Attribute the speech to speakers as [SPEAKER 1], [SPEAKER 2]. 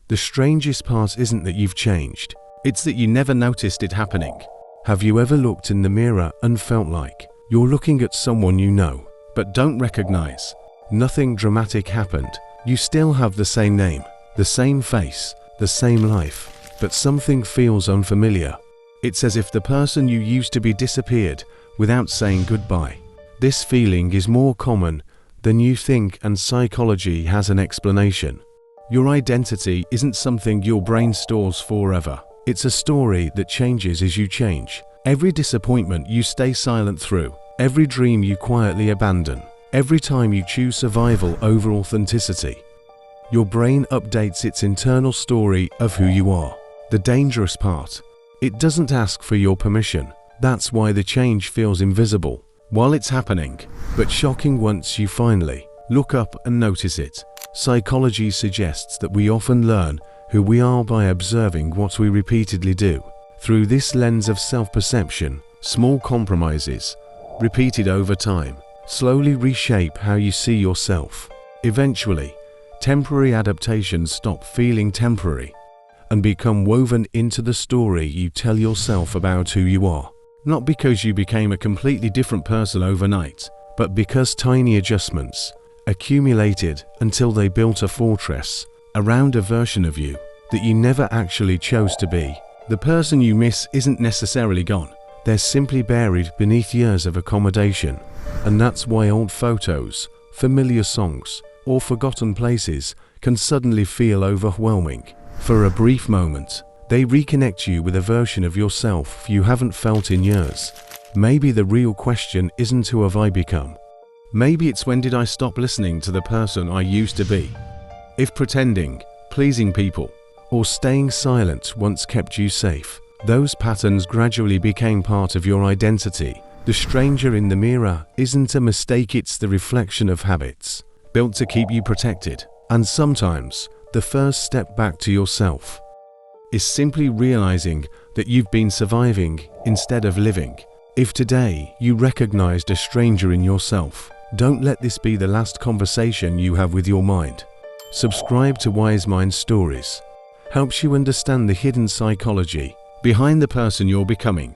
[SPEAKER 1] The strangest part isn't that you've changed, it's that you never noticed it happening. Have you ever looked in the mirror and felt like you're looking at someone you know, but don't recognize? Nothing dramatic happened. You still have the same name, the same face, the same life, but something feels unfamiliar. It's as if the person you used to be disappeared without saying goodbye. This feeling is more common than you think, and psychology has an explanation. Your identity isn't something your brain stores forever. It's a story that changes as you change. Every disappointment you stay silent through, every dream you quietly abandon, every time you choose survival over authenticity. Your brain updates its internal story of who you are. The dangerous part, it doesn't ask for your permission. That's why the change feels invisible while it's happening, but shocking once you finally look up and notice it. Psychology suggests that we often learn who we are by observing what we repeatedly do. Through this lens of self-perception, small compromises, repeated over time, slowly reshape how you see yourself. Eventually, temporary adaptations stop feeling temporary and become woven into the story you tell yourself about who you are. Not because you became a completely different person overnight, but because tiny adjustments accumulated until they built a fortress around a version of you that you never actually chose to be. The person you miss isn't necessarily gone. They're simply buried beneath years of accommodation. And that's why old photos, familiar songs, or forgotten places can suddenly feel overwhelming. For a brief moment, they reconnect you with a version of yourself you haven't felt in years. Maybe the real question isn't who have I become. Maybe it's when did I stop listening to the person I used to be? If pretending, pleasing people, or staying silent once kept you safe, those patterns gradually became part of your identity. The stranger in the mirror isn't a mistake, it's the reflection of habits built to keep you protected. And sometimes, the first step back to yourself is simply realizing that you've been surviving instead of living. If today you recognized a stranger in yourself, don't let this be the last conversation you have with your mind. Subscribe to WiseMind Stories. Helps you understand the hidden psychology behind the person you're becoming.